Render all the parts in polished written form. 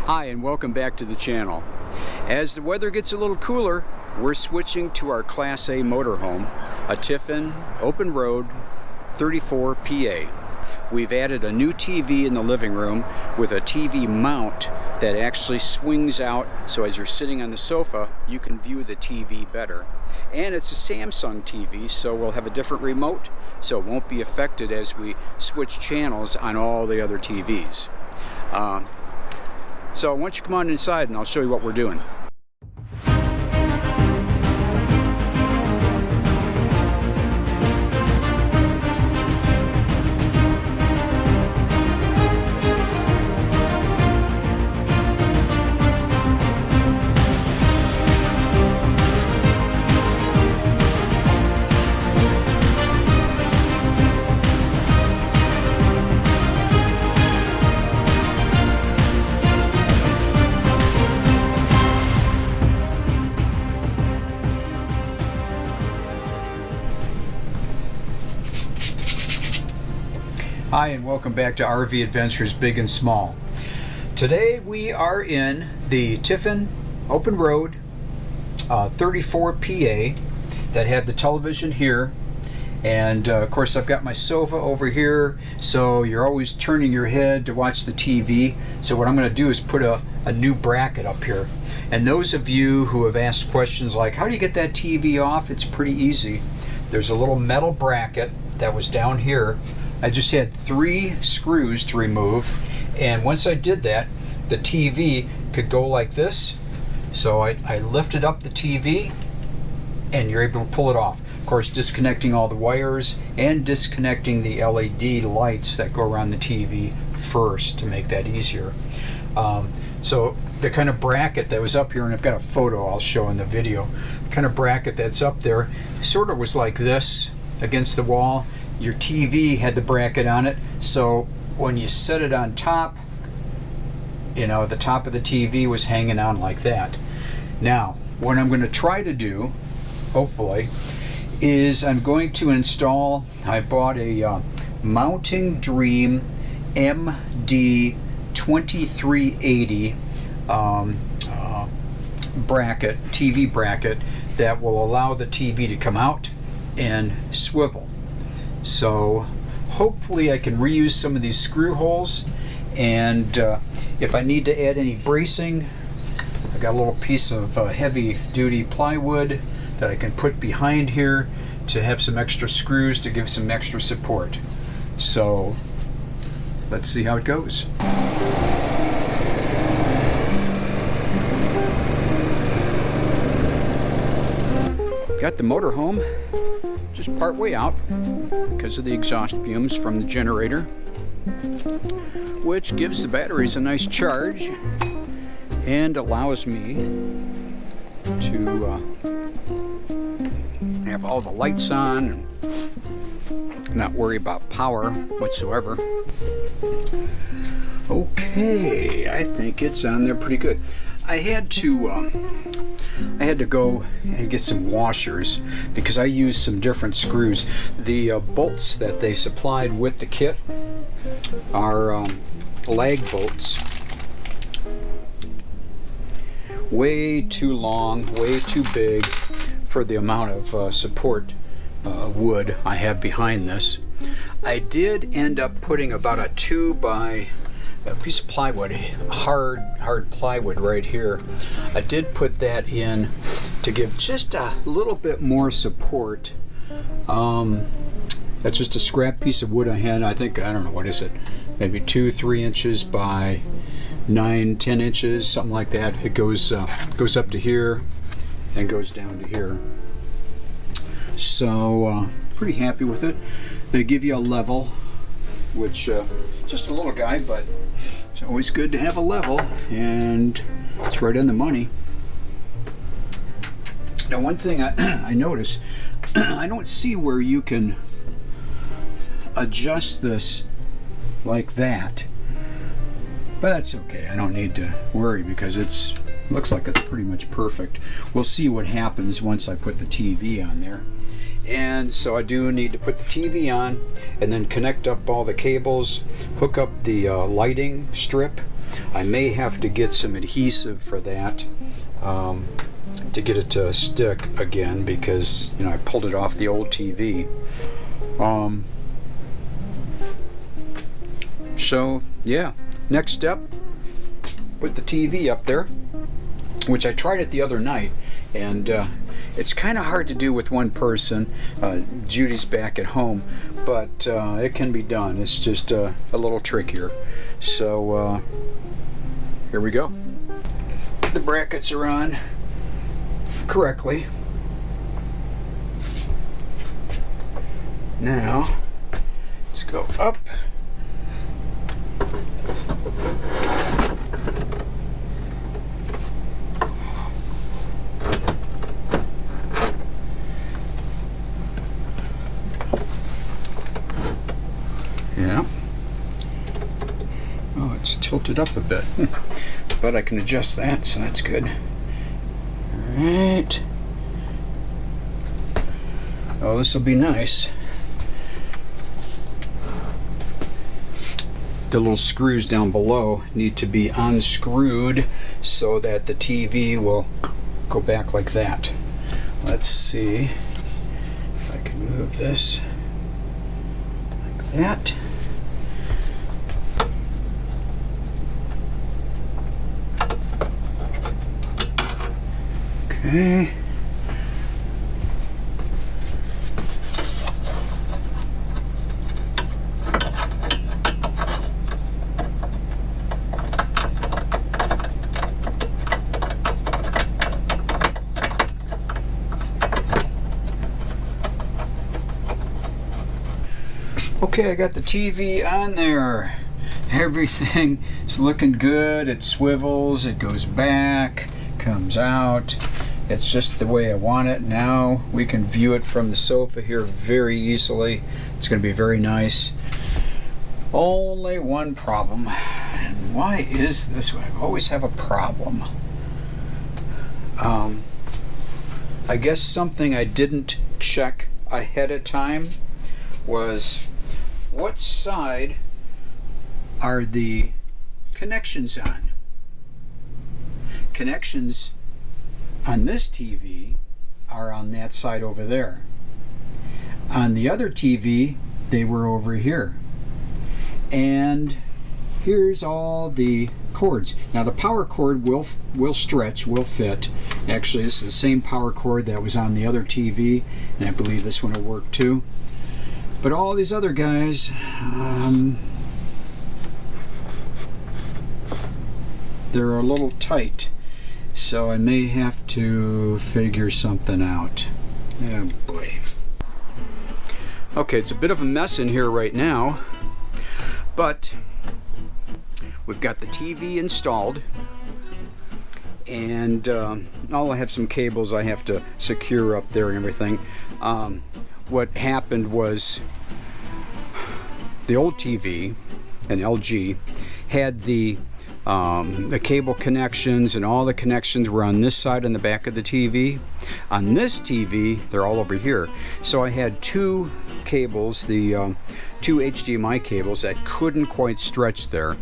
Hi, and welcome back to the channel. As the weather gets a little cooler, we're switching to our Class A motorhome, a Tiffin open road 34 PA. We've added a new TV in the living room with a TV mount that actually swings out, so as you're sitting on the sofa you can view the TV better. And it's a Samsung TV, so we'll have a different remote, so it won't be affected as we switch channels on all the other TVs. So why don't you come on inside and I'll show you what we're doing. Hi, and welcome back to RV Adventures Big and Small. Today we are in the Tiffin open road 34 PA that had the television here, and of course I've got my sofa over here, so you're always turning your head to watch the TV. So what I'm going to do is put a new bracket up here. And those of you who have asked questions like, how do you get that TV off? It's pretty easy. There's a little metal bracket that was down here. I just had 3 screws to remove, and once I did that, the TV could go like this. So I lifted up the TV and you're able to pull it off. Of course, disconnecting all the wires and disconnecting the LED lights that go around the TV first to make that easier. So the kind of bracket that was up here, and I've got a photo I'll show in the video, the kind of bracket that's up there sort of was like this against the wall. Your TV had the bracket on it, so when you set it on top, you know, the top of the TV was hanging on like that. Now, what I'm going to try to do, hopefully, is I'm going to install, I bought a Mounting Dream MD2380 bracket, TV bracket, that will allow the TV to come out and swivel. So hopefully I can reuse some of these screw holes, and if I need to add any bracing, I got a little piece of heavy duty plywood that I can put behind here to have some extra screws to give some extra support. So let's see how it goes. Got the motorhome just part way out because of the exhaust fumes from the generator, which gives the batteries a nice charge and allows me to have all the lights on and not worry about power whatsoever. Okay, I think it's on there pretty good. I had to go and get some washers because I used some different screws. The bolts that they supplied with the kit are lag bolts. Way too long, way too big for the amount of support wood I have behind this. I did end up putting about a 2 by a piece of plywood, hard plywood right here. I did put that in to give just a little bit more support. That's just a scrap piece of wood I had. I think, I don't know, what is it? Maybe 2-3 inches by 9-10 inches, something like that. It goes up to here and goes down to here. So pretty happy with it. They give you a level, which just a little guy, but it's always good to have a level, and it's right on the money. Now, one thing I notice, I don't see where you can adjust this like that, but that's okay. I don't need to worry because it looks like it's pretty much perfect. We'll see what happens once I put the TV on there. And so I do need to put the TV on and then connect up all the cables, hook up the lighting strip. I may have to get some adhesive for that to get it to stick again, because you know I pulled it off the old TV. So yeah, next step, put the TV up there, which I tried it the other night, and it's kind of hard to do with one person. Judy's back at home, but it can be done. It's just a little trickier. So here we go. The brackets are on correctly. Now let's go up. Yeah. Oh, it's tilted up a bit. But I can adjust that, so that's good. Alright. Oh, this will be nice. The little screws down below need to be unscrewed so that the TV will go back like that. Let's see if I can move this like that. Okay. Okay, I got the TV on there. Everything is looking good. It swivels, it goes back, comes out. It's just the way I want it. Now we can view it from the sofa here very easily. It's going to be very nice. Only one problem. And why is this? I always have a problem. I guess something I didn't check ahead of time was what side are the connections on? Connections on this TV are on that side over there. On the other TV, they were over here. And here's all the cords. Now the power cord will stretch, will fit. Actually, this is the same power cord that was on the other TV, and I believe this one will work too. But all these other guys, they're a little tight. So I may have to figure something out. Oh boy. Okay, it's a bit of a mess in here right now, but we've got the TV installed, and I have some cables I have to secure up there and everything. What happened was the old TV, an LG, had the cable connections, and all the connections were on this side on the back of the TV. On this TV, they're all over here. So I had two cables, the two HDMI cables that couldn't quite stretch there.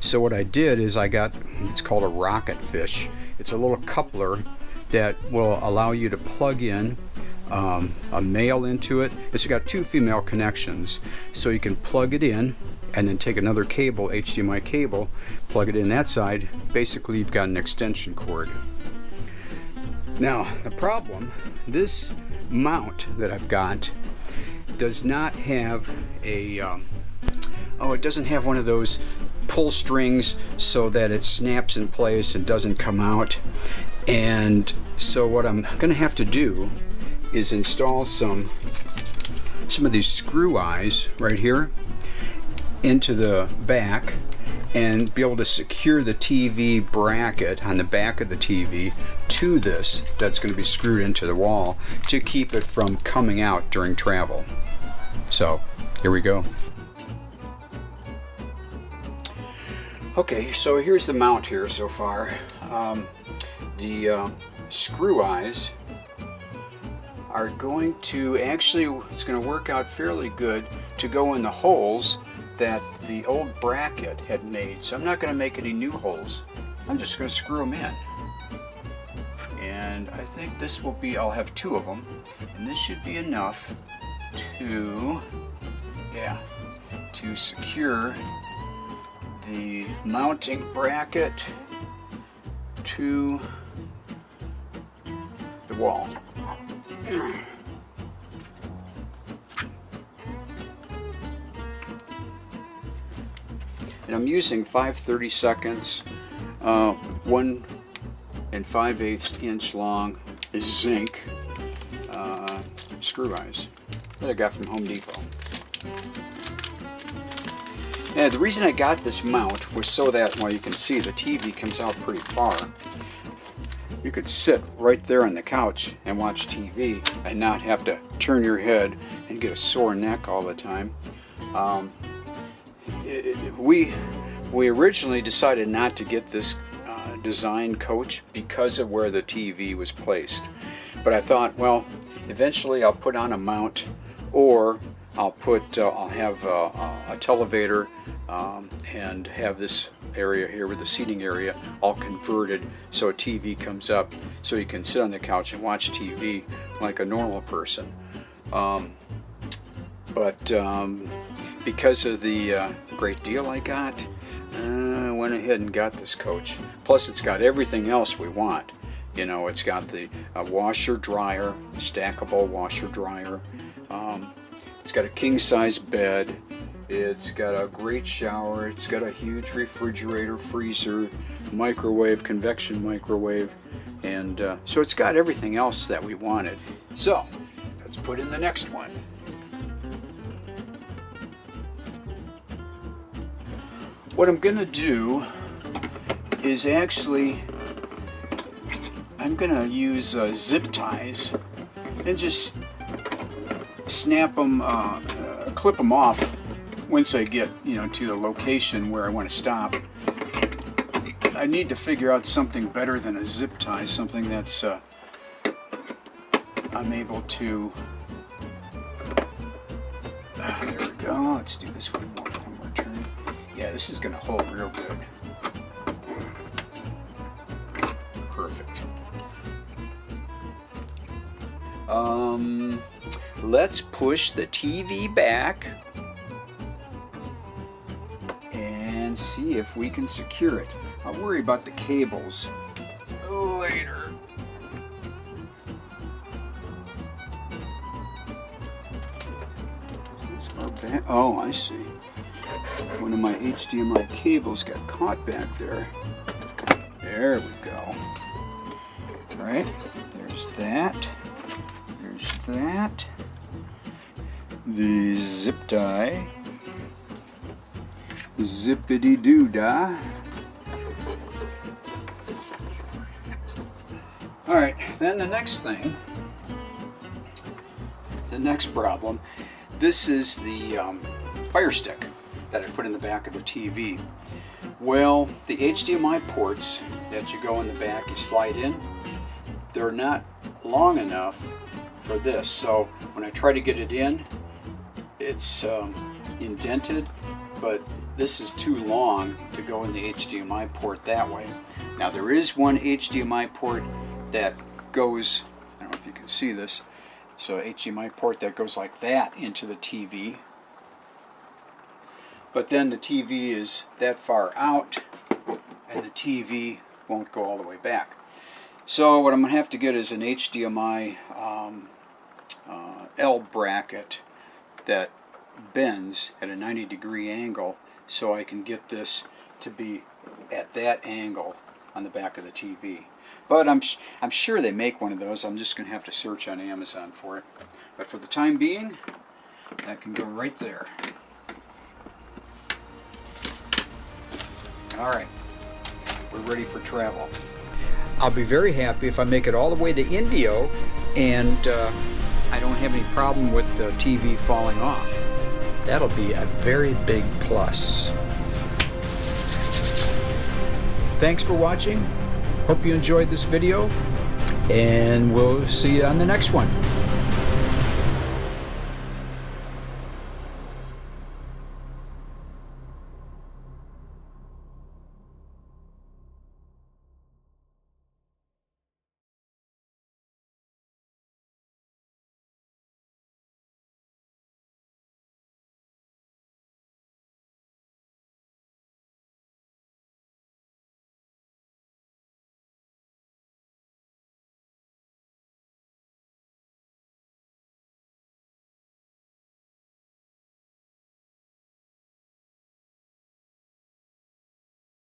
So what I did is I got, it's called a rocket fish. It's a little coupler that will allow you to plug in a male into it. It's got two female connections, so you can plug it in and then take another cable, HDMI cable, plug it in that side. Basically, you've got an extension cord. Now, the problem, this mount that I've got does not have a, it doesn't have one of those pull strings so that it snaps in place and doesn't come out. And so what I'm gonna have to do is install some of these screw eyes right here into the back and be able to secure the TV bracket on the back of the TV to this that's going to be screwed into the wall to keep it from coming out during travel. So here we go. Okay, so here's the mount here so far. The screw eyes are going to actually, it's going to work out fairly good to go in the holes that the old bracket had made. So I'm not going to make any new holes. I'm just going to screw them in. And I think this will be, I'll have 2 of them, and this should be enough to, to secure the mounting bracket to the wall. And I'm using 5/32 1 5/8 inch long zinc screw eyes that I got from Home Depot. And the reason I got this mount was so that, well, you can see the TV comes out pretty far. You could sit right there on the couch and watch TV and not have to turn your head and get a sore neck all the time. We originally decided not to get this design coach because of where the TV was placed. But I thought, well, eventually I'll put on a mount, or I'll have a televator and have this area here with the seating area all converted so a TV comes up so you can sit on the couch and watch TV like a normal person. Because of the great deal I got, I went ahead and got this coach. Plus it's got everything else we want. You know, it's got the washer dryer, stackable washer dryer. It's got a king size bed. It's got a great shower. It's got a huge refrigerator, freezer, microwave, convection microwave, and so it's got everything else that we wanted. So let's put in the next one. What I'm gonna do is actually, I'm gonna use zip ties and just snap them, clip them off once I get, to the location where I want to stop. I need to figure out something better than a zip tie, something that's I'm able to. There we go. Let's do this one more turn. Yeah, this is going to hold real good. Perfect. Let's push the TV back and see if we can secure it. I'll worry about the cables later. Oh, I see. One of my HDMI cables got caught back there. There we go. All right, there's that. There's that. The zip tie. Zippity doo dah. All right, then the next thing, the next problem, this is the fire stick that I put in the back of the TV. Well, the HDMI ports that you go in the back, you slide in, they're not long enough for this. So when I try to get it in, it's indented, but this is too long to go in the HDMI port that way. Now there is one HDMI port that goes, I don't know if you can see this, so HDMI port that goes like that into the TV. But then the TV is that far out and the TV won't go all the way back. So what I'm going to have to get is an HDMI L bracket that bends at a 90-degree angle so I can get this to be at that angle on the back of the TV. But I'm sure they make one of those. I'm just going to have to search on Amazon for it. But for the time being, that can go right there. Alright, we're ready for travel. I'll be very happy if I make it all the way to Indio and I don't have any problem with the TV falling off. That'll be a very big plus. Thanks for watching. Hope you enjoyed this video, and we'll see you on the next one.